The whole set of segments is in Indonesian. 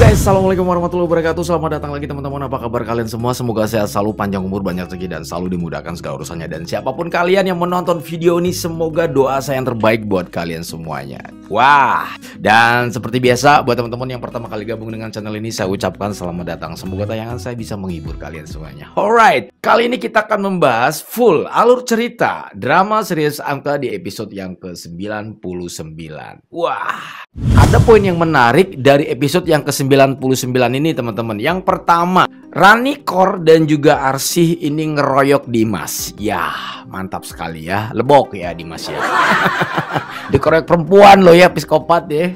guys, assalamualaikum warahmatullahi wabarakatuh. Selamat datang lagi teman-teman. Apa kabar kalian semua? Semoga sehat selalu, panjang umur, banyak rezeki, dan selalu dimudahkan segala urusannya. Dan siapapun kalian yang menonton video ini, semoga doa saya yang terbaik buat kalian semuanya. Wah, dan seperti biasa buat teman-teman yang pertama kali gabung dengan channel ini, saya ucapkan selamat datang. Semoga tayangan saya bisa menghibur kalian semuanya. Alright, kali ini kita akan membahas full alur cerita drama series angka di episode yang ke-99. Wah, ada poin yang menarik dari episode yang ke-99 ini teman-teman. Yang pertama, Rani Kor dan juga Arsy ini ngeroyok Dimas. Ya, mantap sekali ya. Lebok ya Dimas ya. Dikeroyok perempuan loh ya, psikopat ya.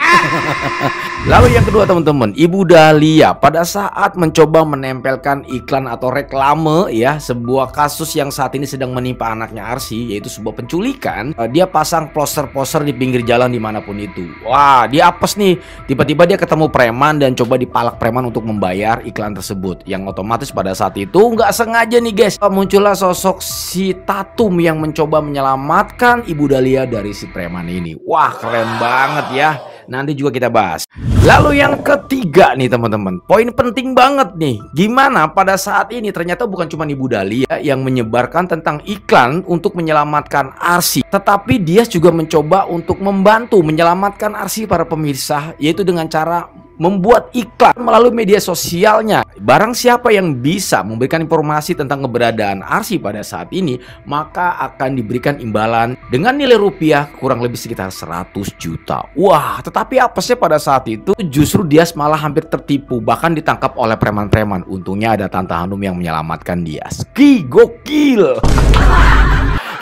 Lalu yang kedua teman-teman, Ibu Dahlia pada saat mencoba menempelkan iklan atau reklame ya, sebuah kasus yang saat ini sedang menimpa anaknya Arsy, yaitu sebuah penculikan. Dia pasang poster-poster di pinggir jalan dimanapun itu. Wah, dia apes nih. Tiba-tiba dia ketemu preman dan coba dipalak preman untuk membayar iklan tersebut. Yang otomatis pada saat itu nggak sengaja nih guys, muncullah sosok si Tatum yang mencoba menyelamatkan Ibu Dahlia dari si preman ini. Wah, keren banget ya. Nanti juga kita bahas. Lalu yang ketiga nih teman-teman, poin penting banget nih. Gimana pada saat ini ternyata bukan cuma Ibu Dahlia yang menyebarkan tentang iklan untuk menyelamatkan Arsy, tetapi dia juga mencoba untuk membantu menyelamatkan Arsy para pemirsa, yaitu dengan cara membuat iklan melalui media sosialnya. Barang siapa yang bisa memberikan informasi tentang keberadaan Arsy pada saat ini, maka akan diberikan imbalan dengan nilai rupiah kurang lebih sekitar 100 juta. Wah, tetapi apesnya pada saat itu justru dia malah hampir tertipu, bahkan ditangkap oleh preman-preman. Untungnya ada Tante Hanum yang menyelamatkan dia. Ski gokil.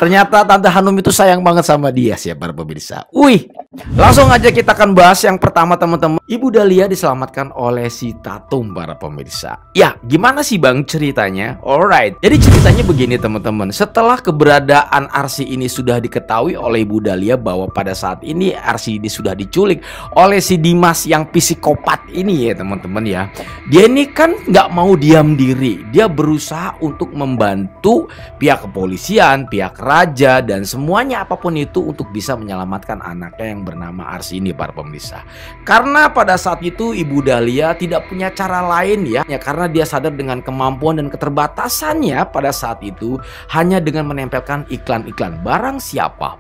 Ternyata Tante Hanum itu sayang banget sama dia sih para pemirsa. Wih, langsung aja kita akan bahas yang pertama teman-teman. Ibu Dahlia diselamatkan oleh si Tatum para pemirsa. Ya, gimana sih bang ceritanya? Alright, jadi ceritanya begini teman-teman. Setelah keberadaan Arsy ini sudah diketahui oleh Ibu Dahlia bahwa pada saat ini Arsy ini sudah diculik oleh si Dimas yang psikopat ini ya teman-teman ya. Dia ini kan nggak mau diam diri. Dia berusaha untuk membantu pihak kepolisian, pihak raja, dan semuanya apapun itu untuk bisa menyelamatkan anaknya yang bernama Arsy ini para pemirsa. Karena pada saat itu Ibu Dahlia tidak punya cara lain ya, karena dia sadar dengan kemampuan dan keterbatasannya pada saat itu hanya dengan menempelkan iklan-iklan. Barang siapa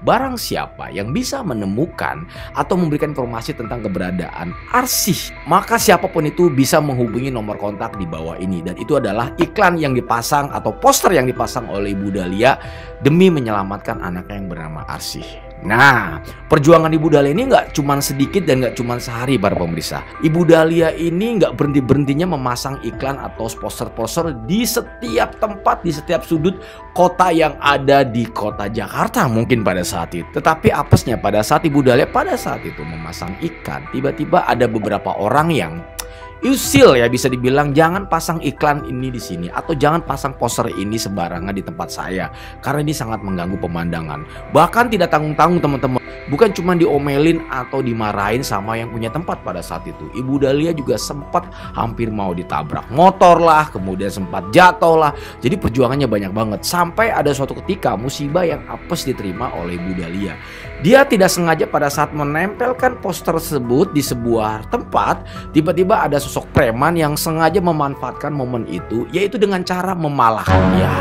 yang bisa menemukan atau memberikan informasi tentang keberadaan Arsy, maka siapapun itu bisa menghubungi nomor kontak di bawah ini. Dan itu adalah iklan yang dipasang atau poster yang dipasang oleh Ibu Dahlia demi menyelamatkan anaknya yang bernama Arsy. Nah, perjuangan Ibu Dahlia ini nggak cuma sedikit dan nggak cuma sehari para pemirsa. Ibu Dahlia ini nggak berhenti-berhentinya memasang iklan atau poster-poster di setiap tempat, di setiap sudut kota yang ada di kota Jakarta mungkin pada saat itu. Tetapi apesnya pada saat Ibu Dahlia pada saat itu memasang iklan, tiba-tiba ada beberapa orang yang usil ya, bisa dibilang, jangan pasang iklan ini di sini atau jangan pasang poster ini sembarangan di tempat saya karena ini sangat mengganggu pemandangan. Bahkan tidak tanggung-tanggung teman-teman, bukan cuma diomelin atau dimarahin sama yang punya tempat pada saat itu. Ibu Dahlia juga sempat hampir mau ditabrak motor lah, kemudian sempat jatuh lah. Jadi perjuangannya banyak banget sampai ada suatu ketika musibah yang apes diterima oleh Ibu Dahlia. Dia tidak sengaja pada saat menempelkan poster tersebut di sebuah tempat, tiba-tiba ada sosok preman yang sengaja memanfaatkan momen itu, yaitu dengan cara memalahkan dia.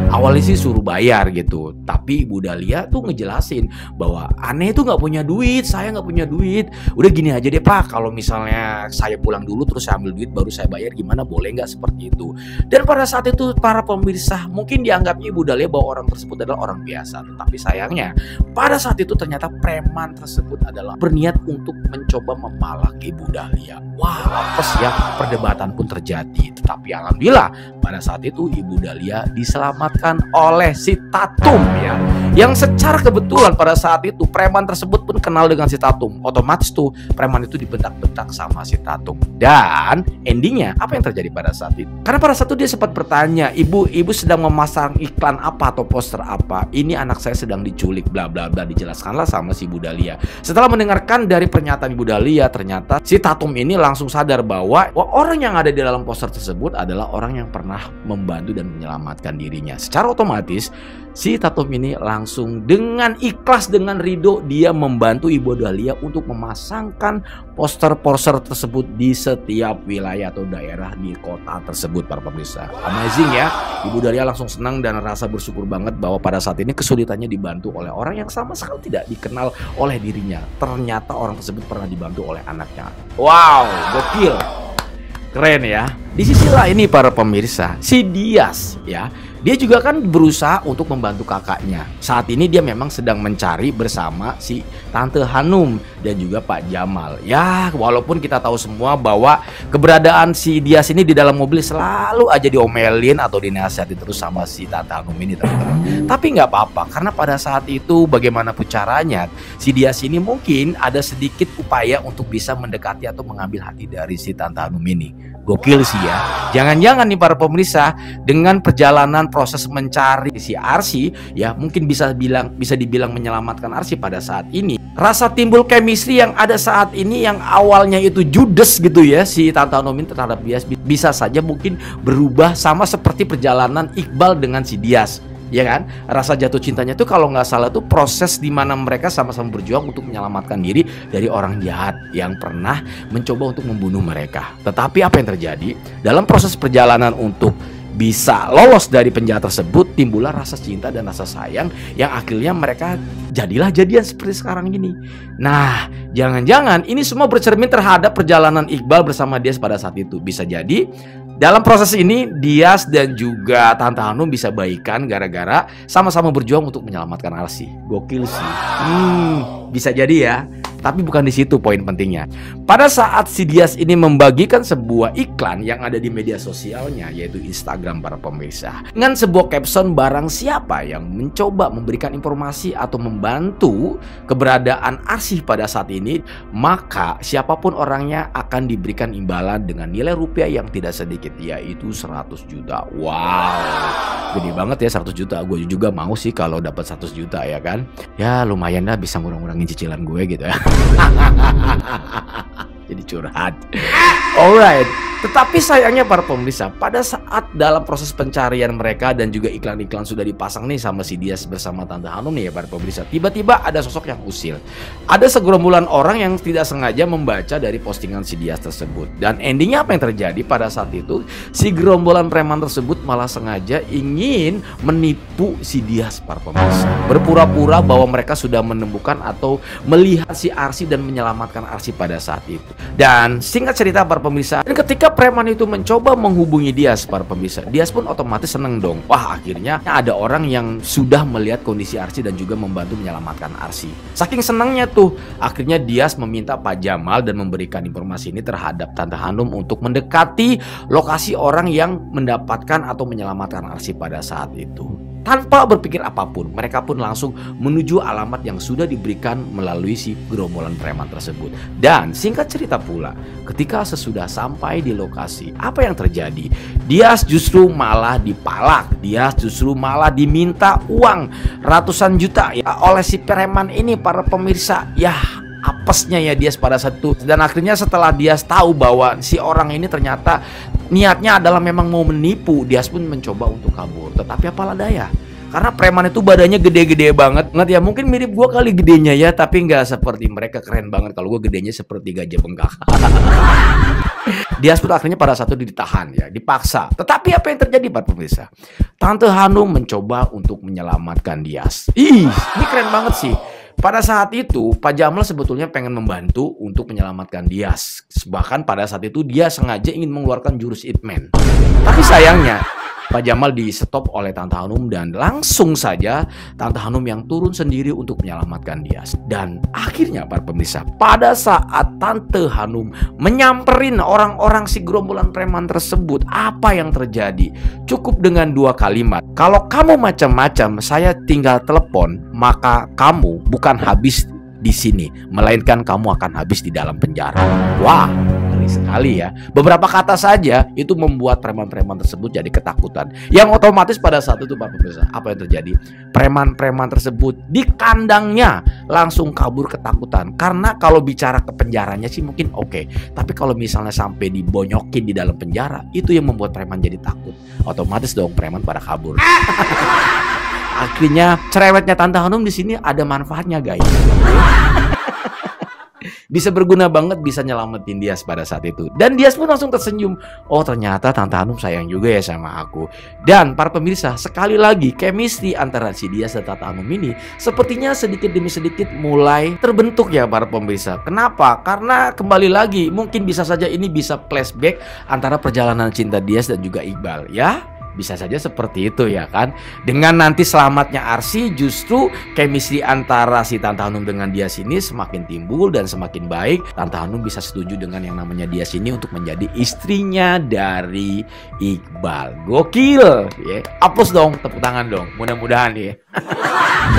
Awalnya sih suruh bayar gitu, tapi Ibu Dahlia tuh ngejelasin bahwa aneh itu nggak punya duit, saya nggak punya duit. Udah gini aja deh Pak, kalau misalnya saya pulang dulu terus saya ambil duit baru saya bayar, gimana, boleh nggak seperti itu? Dan pada saat itu para pemirsa mungkin dianggapnya Ibu Dahlia bahwa orang tersebut adalah orang biasa, tetapi sayangnya pada saat itu ternyata preman tersebut adalah berniat untuk mencoba memalak Ibu Dahlia. Wah, apes ya, perdebatan pun terjadi. Tetapi alhamdulillah pada saat itu Ibu Dahlia diselamatkan oleh si Tatum ya, yang secara kebetulan pada saat itu preman tersebut pun kenal dengan si Tatum. Otomatis tuh preman itu dibentak-bentak sama si Tatum. Dan endingnya apa yang terjadi pada saat itu? Karena pada saat itu dia sempat bertanya, ibu sedang memasang iklan apa atau poster apa? Ini anak saya sedang diculik, bla bla bla, dijelaskanlah sama si Ibu Dahlia. Setelah mendengarkan dari pernyataan Ibu Dahlia, ternyata si Tatum ini langsung sadar bahwa orang yang ada di dalam poster tersebut adalah orang yang pernah membantu dan menyelamatkan dirinya. Secara otomatis si Tatum ini langsung dengan ikhlas, dengan ridho, dia membantu Ibu Dahlia untuk memasangkan poster-poster tersebut di setiap wilayah atau daerah di kota tersebut, para pemirsa. Amazing ya, Ibu Dahlia langsung senang dan rasa bersyukur banget bahwa pada saat ini kesulitannya dibantu oleh orang yang sama sekali tidak dikenal oleh dirinya. Ternyata orang tersebut pernah dibantu oleh anaknya. Wow, gokil. Keren ya. Di sisi lain nih para pemirsa, si Dias ya, dia juga kan berusaha untuk membantu kakaknya. Saat ini dia memang sedang mencari bersama si Tante Hanum dan juga Pak Jamal. Ya, walaupun kita tahu semua bahwa keberadaan si Dias ini di dalam mobil selalu aja diomelin atau dinasihatin terus sama si Tante Hanum ini, teman-teman. Tapi nggak apa-apa, karena pada saat itu bagaimanapun caranya, si Dias ini mungkin ada sedikit upaya untuk bisa mendekati atau mengambil hati dari si Tante Hanum ini. Gokil sih ya. Jangan-jangan nih para pemirsa, dengan perjalanan proses mencari si Arsy ya, mungkin bisa dibilang menyelamatkan Arsy pada saat ini. Rasa timbul chemistry yang ada saat ini yang awalnya itu judes gitu ya, si Tante Hanum terhadap Dias bisa saja mungkin berubah sama seperti perjalanan Iqbal dengan si Dias. Ya kan, rasa jatuh cintanya tuh kalau nggak salah tuh proses dimana mereka sama-sama berjuang untuk menyelamatkan diri dari orang jahat yang pernah mencoba untuk membunuh mereka. Tetapi apa yang terjadi dalam proses perjalanan untuk bisa lolos dari penjara tersebut, timbullah rasa cinta dan rasa sayang yang akhirnya mereka jadilah jadian seperti sekarang ini. Nah, jangan-jangan ini semua bercermin terhadap perjalanan Iqbal bersama Dias pada saat itu. Bisa jadi dalam proses ini Dias dan juga Tante Hanum bisa baikan gara-gara sama-sama berjuang untuk menyelamatkan Arsy. Gokil sih. Bisa jadi ya. Tapi bukan di situ poin pentingnya. Pada saat si Dias ini membagikan sebuah iklan yang ada di media sosialnya, yaitu Instagram para pemirsa, dengan sebuah caption barang siapa yang mencoba memberikan informasi atau membantu keberadaan Arsy pada saat ini, maka siapapun orangnya akan diberikan imbalan dengan nilai rupiah yang tidak sedikit, yaitu 100 juta. Wow, gede banget ya 100 juta. Gue juga mau sih kalau dapat 100 juta ya kan. Ya lumayan lah, bisa ngurang-ngurangin cicilan gue gitu ya. Jadi curhat. Alright. Tetapi sayangnya para pemirsa, pada saat dalam proses pencarian mereka dan juga iklan-iklan sudah dipasang nih sama si Dias bersama Tante Hanum nih ya para pemirsa, tiba-tiba ada sosok yang usil. Ada segerombolan orang yang tidak sengaja membaca dari postingan si Dias tersebut. Dan endingnya apa yang terjadi pada saat itu? Si gerombolan preman tersebut malah sengaja ingin menipu si Dias para pemirsa. Berpura-pura bahwa mereka sudah menemukan atau melihat si Arsy dan menyelamatkan Arsy pada saat itu. Dan singkat cerita para pemirsa, dan ketika preman itu mencoba menghubungi Dias para pemirsa, Dias pun otomatis seneng dong. Wah, akhirnya ada orang yang sudah melihat kondisi Arsy dan juga membantu menyelamatkan Arsy. Saking senangnya tuh, akhirnya Dias meminta Pak Jamal dan memberikan informasi ini terhadap Tante Hanum untuk mendekati lokasi orang yang mendapatkan atau menyelamatkan Arsy pada saat itu. Tanpa berpikir apapun, mereka pun langsung menuju alamat yang sudah diberikan melalui si gerombolan preman tersebut. Dan singkat cerita pula, ketika sesudah sampai di lokasi, apa yang terjadi? Dias justru malah dipalak, Dias justru malah diminta uang ratusan juta ya oleh si preman ini para pemirsa. Ya, apesnya ya Dias pada saat itu. Dan akhirnya setelah Dias tahu bahwa si orang ini ternyata niatnya adalah memang mau menipu, Dias pun mencoba untuk kabur. Tetapi apalah daya, karena preman itu badannya gede-gede banget ya, mungkin mirip gua kali gedenya ya, tapi nggak seperti mereka. Keren banget kalau gua gedenya seperti gajah bengkak. Dias pun akhirnya pada satu ditahan ya, dipaksa. Tetapi apa yang terjadi para pemirsa? Tante Hanum mencoba untuk menyelamatkan Dias. Ih, ini keren banget sih. Pada saat itu Pak Jamal sebetulnya pengen membantu untuk menyelamatkan Dias. Bahkan pada saat itu dia sengaja ingin mengeluarkan jurus Hitman. Tapi sayangnya Pak Jamal di stop oleh Tante Hanum dan langsung saja Tante Hanum yang turun sendiri untuk menyelamatkan Dias. Dan akhirnya para pemirsa, pada saat Tante Hanum menyamperin orang-orang si gerombolan preman tersebut, apa yang terjadi? Cukup dengan 2 kalimat. Kalau kamu macam-macam, saya tinggal telepon, maka kamu bukan habis di sini, melainkan kamu akan habis di dalam penjara. Wah, ngeri sekali ya. Beberapa kata saja itu membuat preman-preman tersebut jadi ketakutan. Yang otomatis pada saat itu Pak Pemirsa, apa yang terjadi? Preman-preman tersebut di kandangnya langsung kabur ketakutan. Karena kalau bicara ke penjaranya sih mungkin oke, tapi kalau misalnya sampai dibonyokin di dalam penjara, itu yang membuat preman jadi takut. Otomatis dong preman pada kabur. Akhirnya cerewetnya Tante Hanum di sini ada manfaatnya, guys. Bisa berguna banget, bisa nyelamatin Dias pada saat itu. Dan Dias pun langsung tersenyum. Oh, ternyata Tante Hanum sayang juga ya sama aku. Dan para pemirsa, sekali lagi chemistry antara si Dias dan Tante Hanum ini sepertinya sedikit demi sedikit mulai terbentuk ya para pemirsa. Kenapa? Karena kembali lagi mungkin bisa saja ini bisa flashback antara perjalanan cinta Dias dan juga Iqbal ya. Bisa saja seperti itu ya kan. Dengan nanti selamatnya Arsy, justru chemistry antara si Tante Hanum dengan Dias ini semakin timbul dan semakin baik. Tante Hanum bisa setuju dengan yang namanya Dias ini untuk menjadi istrinya dari Iqbal. Gokil ya. Aplaus dong, tepuk tangan dong. Mudah-mudahan ya.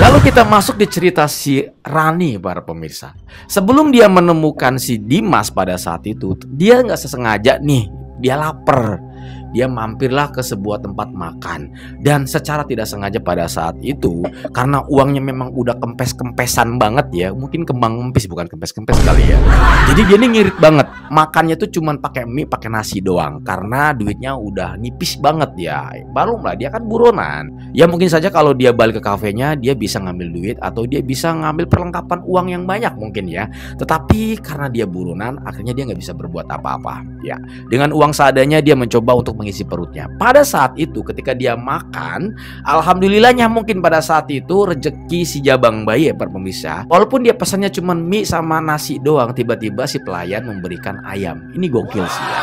Lalu kita masuk di cerita si Rani para pemirsa. Sebelum dia menemukan si Dimas pada saat itu, dia nggak sesengaja nih, dia lapar. Dia mampirlah ke sebuah tempat makan. Dan secara tidak sengaja pada saat itu, karena uangnya memang udah kempes-kempesan banget ya. Mungkin kembang kempis, bukan kempes-kempes kali ya. Jadi dia ini ngirit banget. Makannya tuh cuman pakai mie, pakai nasi doang. Karena duitnya udah nipis banget ya. Balum lah, dia kan buronan. Ya mungkin saja kalau dia balik ke kafenya, dia bisa ngambil duit atau dia bisa ngambil perlengkapan uang yang banyak mungkin ya. Tetapi karena dia buronan, akhirnya dia nggak bisa berbuat apa-apa ya. Dengan uang seadanya dia mencoba untuk mengisi perutnya. Pada saat itu ketika dia makan, alhamdulillahnya mungkin pada saat itu rezeki si jabang bayi ya para pemirsa. Walaupun dia pesannya cuma mie sama nasi doang, tiba-tiba si pelayan memberikan ayam. Ini gokil sih ya.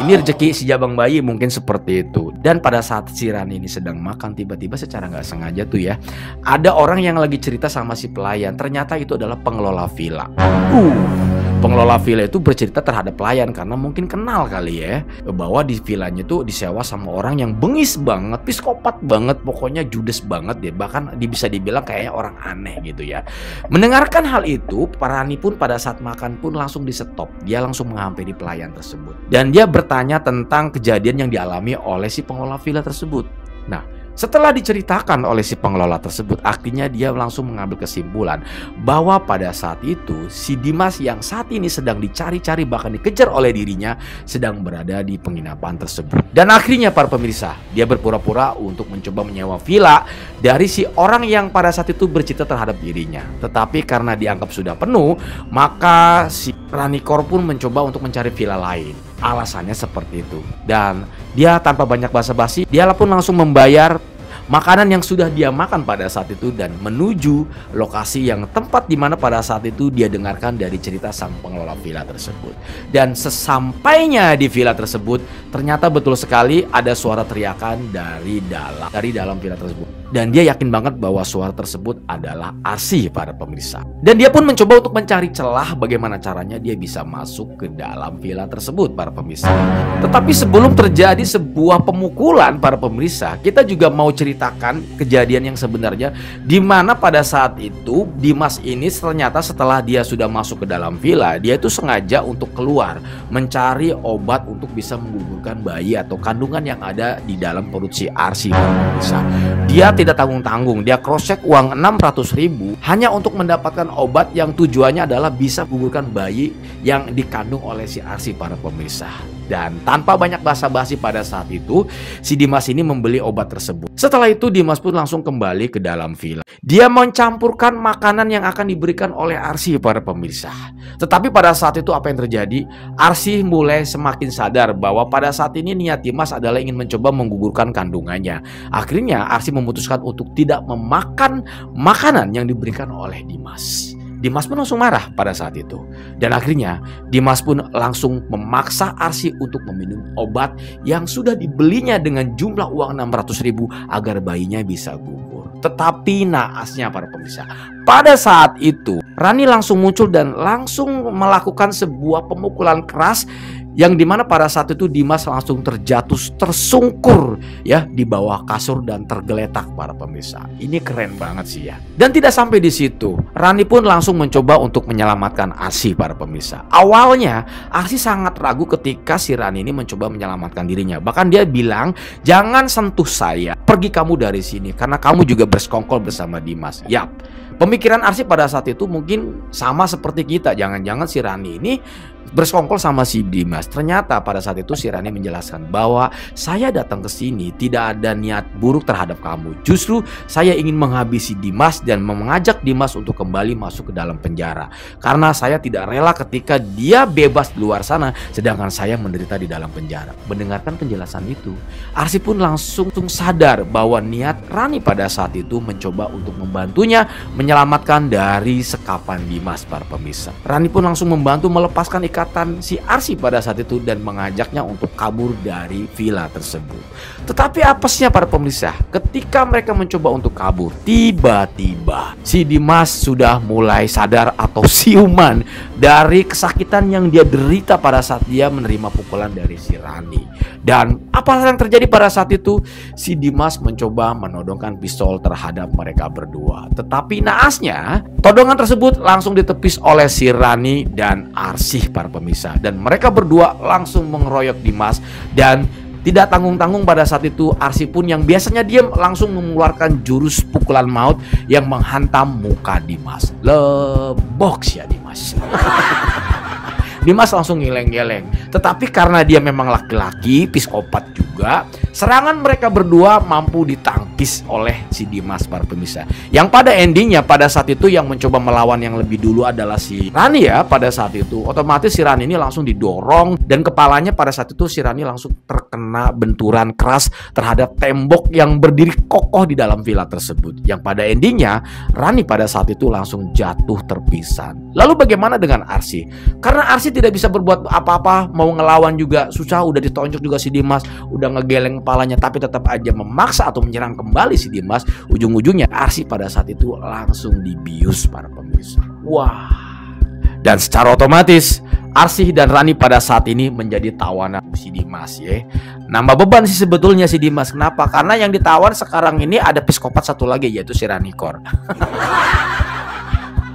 Ini rezeki si jabang bayi mungkin seperti itu. Dan pada saat si Rani ini sedang makan, tiba-tiba secara nggak sengaja tuh ya, ada orang yang lagi cerita sama si pelayan. Ternyata itu adalah pengelola villa. Pengelola villa itu bercerita terhadap pelayan karena mungkin kenal kali ya, bahwa di villanya tuh disewa sama orang yang bengis banget, psikopat banget, pokoknya judes banget ya, bahkan bisa dibilang kayaknya orang aneh gitu ya. Mendengarkan hal itu, Rani pun pada saat makan pun langsung di stop. Dia langsung menghampiri pelayan tersebut dan dia bertanya tentang kejadian yang dialami oleh si pengelola villa tersebut. Nah, setelah diceritakan oleh si pengelola tersebut, akhirnya dia langsung mengambil kesimpulan bahwa pada saat itu si Dimas yang saat ini sedang dicari-cari bahkan dikejar oleh dirinya sedang berada di penginapan tersebut. Dan akhirnya para pemirsa, dia berpura-pura untuk mencoba menyewa villa dari si orang yang pada saat itu bercerita terhadap dirinya. Tetapi karena dianggap sudah penuh, maka si Ranikor pun mencoba untuk mencari villa lain. Alasannya seperti itu. Dan dia tanpa banyak basa-basi, dia pun langsung membayar makanan yang sudah dia makan pada saat itu dan menuju lokasi yang tempat di mana pada saat itu dia dengarkan dari cerita sang pengelola villa tersebut. Dan sesampainya di villa tersebut, ternyata betul sekali ada suara teriakan dari dalam villa tersebut. Dan dia yakin banget bahwa suara tersebut adalah Arsy para pemirsa. Dan dia pun mencoba untuk mencari celah bagaimana caranya dia bisa masuk ke dalam villa tersebut para pemirsa. Tetapi sebelum terjadi sebuah pemukulan para pemirsa, kita juga mau ceritakan kejadian yang sebenarnya, di mana pada saat itu Dimas ini ternyata setelah dia sudah masuk ke dalam villa, dia itu sengaja untuk keluar mencari obat untuk bisa menggugurkan bayi atau kandungan yang ada di dalam perut si Arsy para pemirsa. Dia tidak tanggung-tanggung, dia cross-check uang 600.000 hanya untuk mendapatkan obat yang tujuannya adalah bisa menggugurkan bayi yang dikandung oleh si Arsy para pemirsa. Dan tanpa banyak basa-basi pada saat itu, si Dimas ini membeli obat tersebut. Setelah itu Dimas pun langsung kembali ke dalam villa. Dia mencampurkan makanan yang akan diberikan oleh Arsy para pemirsa. Tetapi pada saat itu apa yang terjadi? Arsy mulai semakin sadar bahwa pada saat ini niat Dimas adalah ingin mencoba menggugurkan kandungannya. Akhirnya Arsy memutuskan untuk tidak memakan makanan yang diberikan oleh Dimas. Dimas pun langsung marah pada saat itu. Dan akhirnya Dimas pun langsung memaksa Arsy untuk meminum obat yang sudah dibelinya dengan jumlah uang 600.000 agar bayinya bisa gugur. Tetapi naasnya para pemirsa, pada saat itu Rani langsung muncul dan langsung melakukan sebuah pemukulan keras, yang dimana pada saat itu Dimas langsung terjatuh tersungkur ya di bawah kasur dan tergeletak para pemirsa. Ini keren banget sih ya. Dan tidak sampai di situ, Rani pun langsung mencoba untuk menyelamatkan Arsy para pemirsa. Awalnya Arsy sangat ragu ketika si Rani ini mencoba menyelamatkan dirinya. Bahkan dia bilang, "Jangan sentuh saya, pergi kamu dari sini karena kamu juga bersekongkol bersama Dimas." Yap. Pemikiran Arsy pada saat itu mungkin sama seperti kita. Jangan-jangan si Rani ini bersekongkol sama si Dimas. Ternyata pada saat itu si Rani menjelaskan bahwa saya datang ke sini tidak ada niat buruk terhadap kamu. Justru saya ingin menghabisi Dimas dan mengajak Dimas untuk kembali masuk ke dalam penjara. Karena saya tidak rela ketika dia bebas di luar sana sedangkan saya menderita di dalam penjara. Mendengarkan penjelasan itu, Arsy pun langsung sadar bahwa niat Rani pada saat itu mencoba untuk membantunya menyelamatkan dari sekapan Dimas, para pemirsa. Rani pun langsung membantu melepaskan ikatan si Arsy pada saat itu dan mengajaknya untuk kabur dari villa tersebut. Tetapi apesnya para pemirsa, ketika mereka mencoba untuk kabur, tiba-tiba si Dimas sudah mulai sadar atau siuman dari kesakitan yang dia derita pada saat dia menerima pukulan dari si Rani. Dan apa yang terjadi pada saat itu? Si Dimas mencoba menodongkan pistol terhadap mereka berdua. Tetapi naasnya, todongan tersebut langsung ditepis oleh si Rani dan Arsy, para pemirsa. Dan mereka berdua langsung mengeroyok Dimas. Dan tidak tanggung-tanggung pada saat itu, Arsy pun yang biasanya diam langsung mengeluarkan jurus pukulan maut yang menghantam muka Dimas. Lebok ya Dimas. Dimas langsung ngeleng-ngeleng. Tetapi karena dia memang laki-laki, psikopat juga, serangan mereka berdua mampu ditangkis oleh si Dimas, para pemirsa. Yang pada endingnya pada saat itu yang mencoba melawan yang lebih dulu adalah si Rani ya. Pada saat itu otomatis si Rani ini langsung didorong dan kepalanya pada saat itu si Rani langsung terkena benturan keras terhadap tembok yang berdiri kokoh di dalam villa tersebut. Yang pada endingnya Rani pada saat itu langsung jatuh terpisan. Lalu bagaimana dengan Arsy? Karena Arsy tidak bisa berbuat apa-apa, mau ngelawan juga susah, udah ditonjok juga si Dimas, udah ngegeleng kepalanya, tapi tetap aja memaksa atau menyerang kembali si Dimas. Ujung-ujungnya Arsy pada saat itu langsung dibius, para pemirsa. Wah. Dan secara otomatis Arsy dan Rani pada saat ini menjadi tawanan si Dimas ya. Nambah beban sih sebetulnya si Dimas. Kenapa? Karena yang ditawan sekarang ini ada psikopat satu lagi, yaitu si Rani Kor.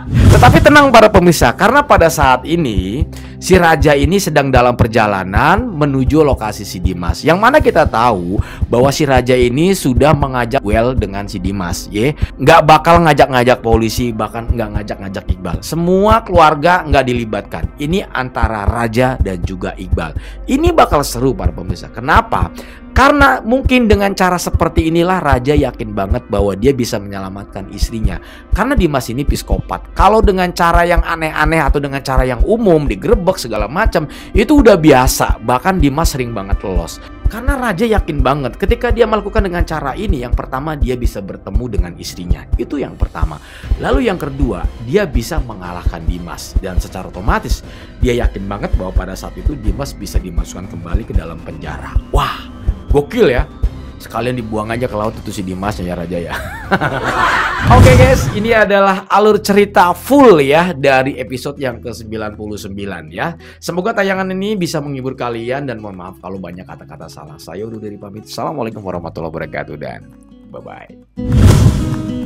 Tetapi tenang para pemirsa, karena pada saat ini si Raja ini sedang dalam perjalanan menuju lokasi si Dimas. Yang mana kita tahu bahwa si Raja ini sudah mengajak duel dengan si Dimas, ya. Nggak bakal ngajak-ngajak polisi, bahkan nggak ngajak-ngajak Iqbal. Semua keluarga nggak dilibatkan. Ini antara Raja dan juga Iqbal. Ini bakal seru para pemirsa. Kenapa? Karena mungkin dengan cara seperti inilah Raja yakin banget bahwa dia bisa menyelamatkan istrinya. Karena Dimas ini psikopat. Kalau dengan cara yang aneh-aneh atau dengan cara yang umum, digerebek segala macam, itu udah biasa. Bahkan Dimas sering banget lolos. Karena Raja yakin banget ketika dia melakukan dengan cara ini, yang pertama dia bisa bertemu dengan istrinya. Itu yang pertama. Lalu yang kedua, dia bisa mengalahkan Dimas. Dan secara otomatis dia yakin banget bahwa pada saat itu Dimas bisa dimasukkan kembali ke dalam penjara. Wah, gokil ya. Sekalian dibuang aja ke laut itu si Dimasnya ya Raja ya. Oke guys, ini adalah alur cerita full ya dari episode yang ke-99 ya. Semoga tayangan ini bisa menghibur kalian dan mohon maaf kalau banyak kata-kata salah. Saya undur diri pamit. Assalamualaikum warahmatullahi wabarakatuh dan bye-bye.